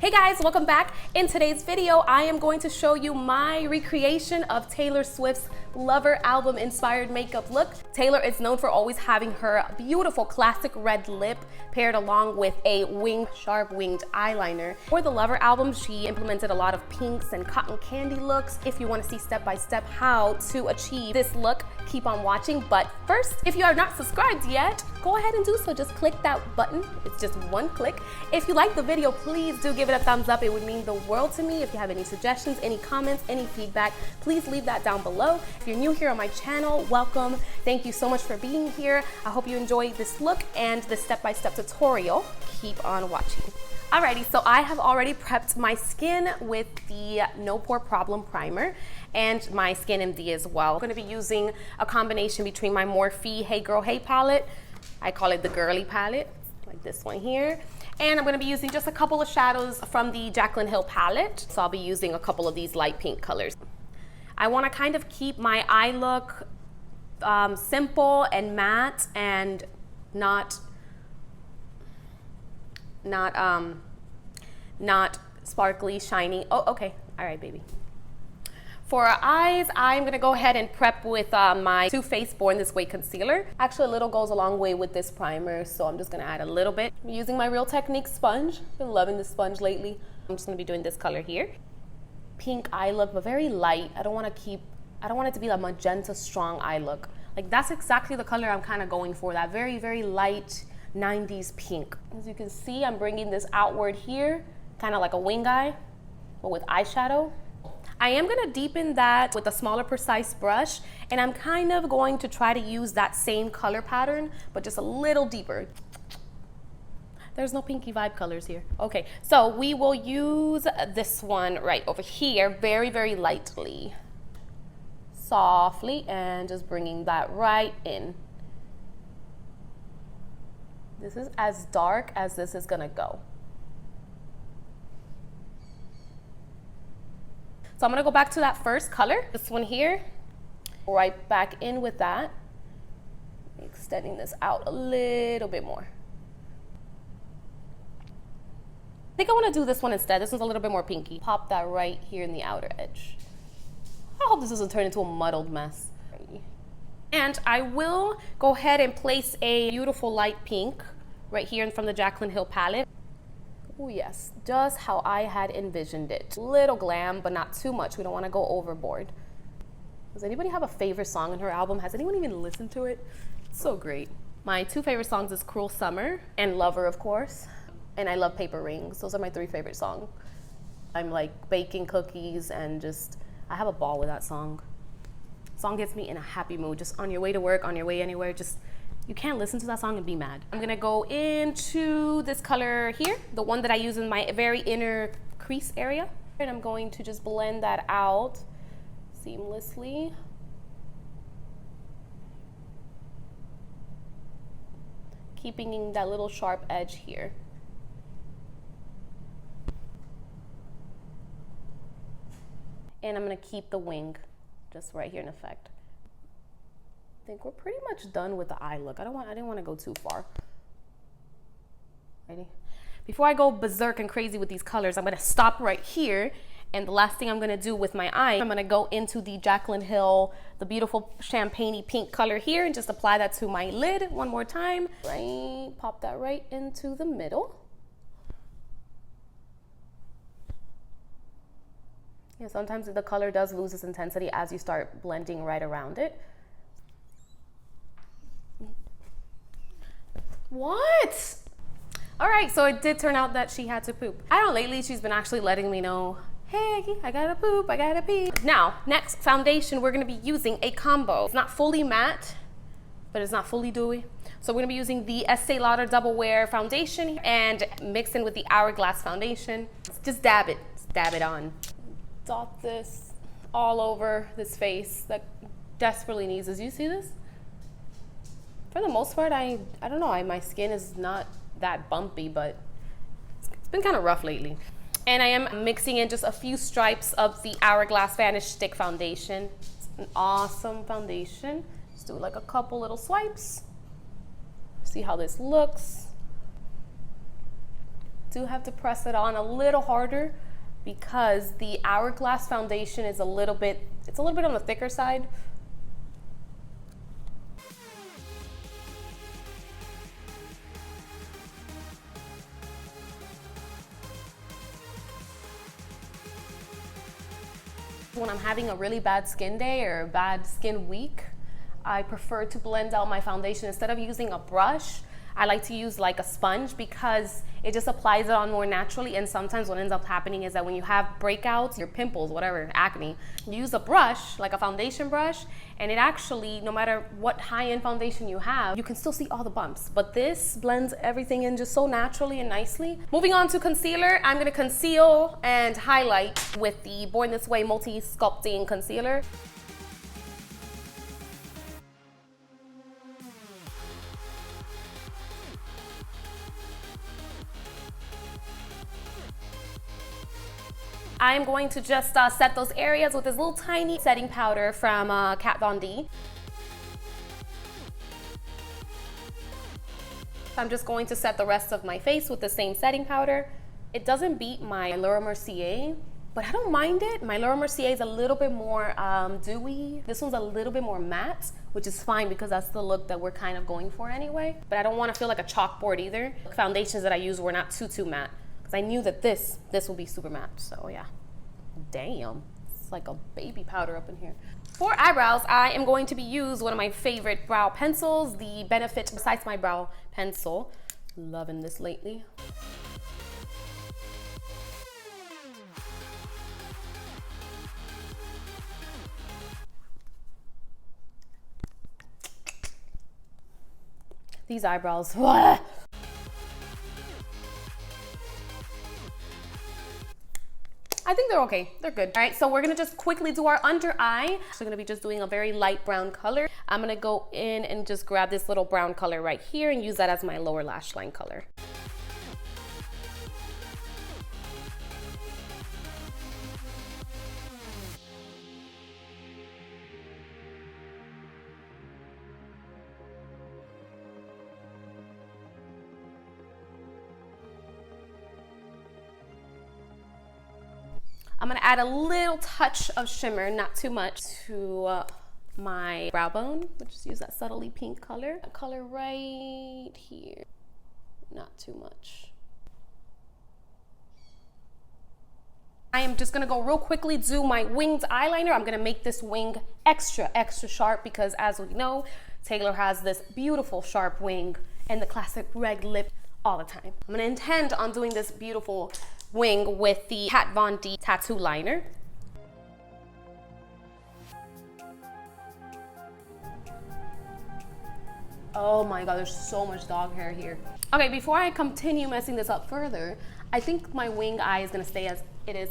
Hey guys, welcome back. In today's video, I am going to show you my recreation of Taylor Swift's Lover album inspired makeup look. Taylor is known for always having her beautiful classic red lip paired along with a sharp winged eyeliner. For the Lover album, she implemented a lot of pinks and cotton candy looks. If you want to see step by step how to achieve this look, keep on watching. But first, if you are not subscribed yet, go ahead and do so. Just click that button. It's just one click. If you like the video, please do give it a thumbs up. It would mean the world to me. If you have any suggestions, any comments, any feedback, please leave that down below. If you're new here on my channel, welcome. Thank you so much for being here. I hope you enjoyed this look and the step-by-step tutorial. Keep on watching. Alrighty, so I have already prepped my skin with the No Pore Problem Primer and my Skin MD as well. I'm going to be using a combination between my Morphe Hey Girl Hey palette. I call it the girly palette, like this one here. And I'm going to be using just a couple of shadows from the Jaclyn Hill palette. So I'll be using a couple of these light pink colors. I want to kind of keep my eye look simple and matte and not sparkly, shiny. Oh, okay. All right, baby. For our eyes, I'm going to go ahead and prep with my Too Faced Born This Way concealer. Actually, a little goes a long way with this primer, so I'm just going to add a little bit. I'm using my Real Techniques sponge. Been loving this sponge lately. I'm just going to be doing this color here. Pink eye look, but very light. I don't want it to be a magenta strong eye look. Like, that's exactly the color I'm kind of going for, that very, very light 90s pink. As you can see, I'm bringing this outward here, kind of like a wing eye, but with eyeshadow. I am going to deepen that with a smaller precise brush, and I'm kind of going to try to use that same color pattern, but just a little deeper. There's no pinky vibe colors here. Okay, so we will use this one right over here, very, very lightly, softly, and just bringing that right in. This is as dark as this is gonna go. So I'm gonna go back to that first color, this one here, right back in with that, extending this out a little bit more. I think I want to do this one instead. This one's a little bit more pinky. Pop that right here in the outer edge. I hope this doesn't turn into a muddled mess. And I will go ahead and place a beautiful light pink right here from the Jaclyn Hill palette. Oh yes, just how I had envisioned it. Little glam, but not too much. We don't want to go overboard. Does anybody have a favorite song in her album? Has anyone even listened to it? It's so great. My two favorite songs is Cruel Summer and Lover, of course. And I love Paper Rings. Those are my three favorite songs. I'm like baking cookies and just, I have a ball with that song. Song gets me in a happy mood. Just on your way to work, on your way anywhere, just, you can't listen to that song and be mad. I'm gonna go into this color here, the one that I use in my very inner crease area. And I'm going to just blend that out seamlessly. Keeping that little sharp edge here. And I'm gonna keep the wing just right here in effect. I think we're pretty much done with the eye look. I didn't want to go too far. Ready? Before I go berserk and crazy with these colors, I'm gonna stop right here. And the last thing I'm gonna do with my eye, I'm gonna go into the Jaclyn Hill, the beautiful champagne-y pink color here, and just apply that to my lid one more time. Right, pop that right into the middle. Yeah, sometimes the color does lose its intensity as you start blending right around it. What? All right, so it did turn out that she had to poop. I don't know, lately she's been actually letting me know, hey, I gotta poop, I gotta pee. Now, next foundation, we're gonna be using a combo. It's not fully matte, but it's not fully dewy. So we're gonna be using the Estee Lauder Double Wear Foundation and mix in with the Hourglass Foundation. Just dab it on. Dot this all over this face that desperately needs this. You see this? For the most part, I don't know, my skin is not that bumpy, but it's been kind of rough lately. And I am mixing in just a few stripes of the Hourglass Vanish Stick Foundation. It's an awesome foundation. Just do like a couple little swipes. See how this looks. do have to press it on a little harder because the Hourglass foundation is a little bit on the thicker side. When I'm having a really bad skin day or a bad skin week, I prefer to blend out my foundation. Instead of using a brush, I like to use like a sponge because it just applies it on more naturally. And sometimes what ends up happening is that when you have breakouts, your pimples, whatever, acne, you use a brush, like a foundation brush, and it actually, no matter what high-end foundation you have, you can still see all the bumps. But this blends everything in just so naturally and nicely. Moving on to concealer, I'm gonna conceal and highlight with the Born This Way Multi-Sculpting Concealer. I am going to just set those areas with this little tiny setting powder from Kat Von D. I'm just going to set the rest of my face with the same setting powder. It doesn't beat my Laura Mercier, but I don't mind it. My Laura Mercier is a little bit more dewy. This one's a little bit more matte, which is fine because that's the look that we're kind of going for anyway. But I don't want to feel like a chalkboard either. The foundations that I use were not too matte, because I knew that this will be super matte, so yeah. Damn, it's like a baby powder up in here. For eyebrows, I am going to be using one of my favorite brow pencils, the Benefit Besides My Brow pencil. Loving this lately. These eyebrows. I think they're okay, they're good. All right, so we're gonna just quickly do our under eye. So I'm gonna be just doing a very light brown color. I'm gonna go in and just grab this little brown color right here and use that as my lower lash line color. I'm gonna add a little touch of shimmer, not too much, to my brow bone. We'll just use that subtly pink color. That color right here, not too much. I am just gonna go real quickly do my winged eyeliner. I'm gonna make this wing extra sharp because, as we know, Taylor has this beautiful sharp wing and the classic red lip all the time. I'm gonna intend on doing this beautiful wing with the Kat Von D tattoo liner. Oh my god, there's so much dog hair here. Okay, before I continue messing this up further, I think my wing eye is gonna stay as it is.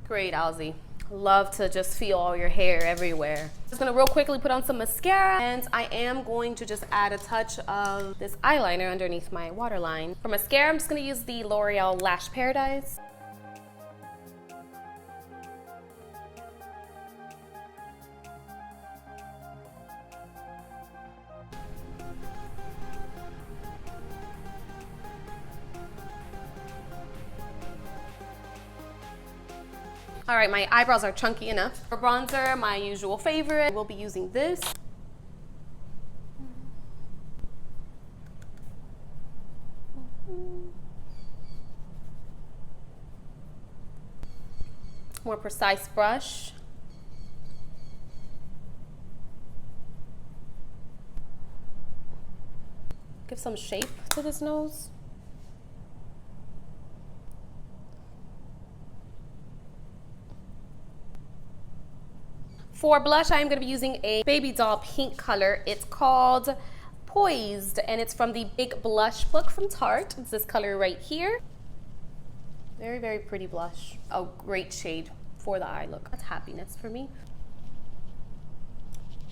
Great, Ozzy. Love to just feel all your hair everywhere. Just gonna real quickly put on some mascara, and I am going to just add a touch of this eyeliner underneath my waterline. For mascara, I'm just gonna use the L'Oreal Lash Paradise. All right, my eyebrows are chunky enough. For bronzer, my usual favorite, we'll be using this. More precise brush. Give some shape to this nose. For blush, I am going to be using a baby doll pink color. It's called Poised, and it's from the Big Blush book from Tarte. It's this color right here. Very, very pretty blush. A great shade for the eye look. That's happiness for me.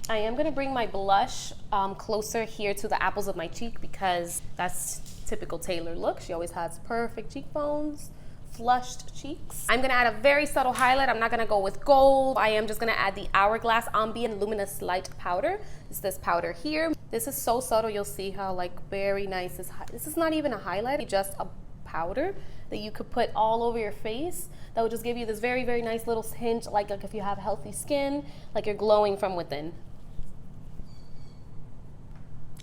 I am going to bring my blush closer here to the apples of my cheek because that's typical Taylor look. She always has perfect cheekbones. flushed cheeks. I'm gonna add a very subtle highlight. I'm not gonna go with gold. I am just gonna add the Hourglass Ambient Luminous Light Powder. It's this powder here. This is so subtle, you'll see how like very nice this is not even a highlight, it's just a powder that you could put all over your face that will just give you this very, very nice little hint, like if you have healthy skin, like you're glowing from within.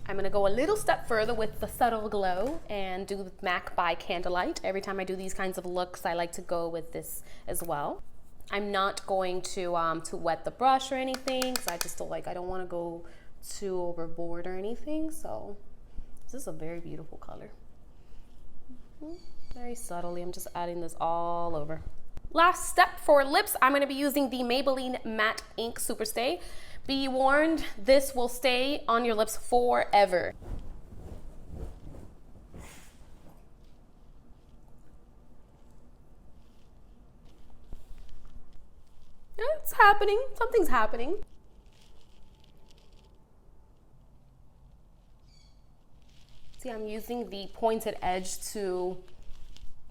I'm gonna go a little step further with the subtle glow and do MAC by Candlelight. Every time I do these kinds of looks, I like to go with this as well. I'm not going to wet the brush or anything, because I just I don't wanna go too overboard or anything, so this is a very beautiful color. Very subtly, I'm just adding this all over. Last step for lips, I'm gonna be using the Maybelline Matte Ink Superstay. Be warned, this will stay on your lips forever. It's happening, something's happening. See, I'm using the pointed edge to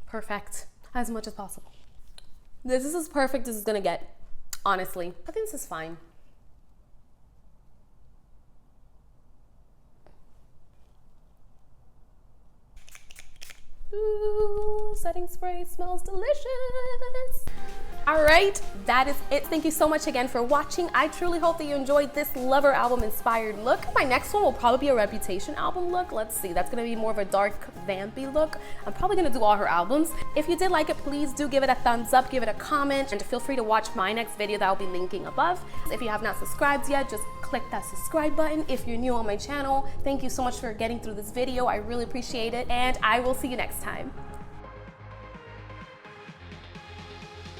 perfect as much as possible. This is as perfect as it's gonna get, honestly. I think this is fine. Ooh, setting spray smells delicious. All right, that is it. Thank you so much again for watching. I truly hope that you enjoyed this Lover album inspired look. My next one will probably be a Reputation album look. Let's see, that's gonna be more of a dark vampy look. I'm probably gonna do all her albums. If you did like it, please do give it a thumbs up, give it a comment, and feel free to watch my next video that I'll be linking above. If you have not subscribed yet, just click that subscribe button. If you're new on my channel, thank you so much for getting through this video. I really appreciate it, and I will see you next time.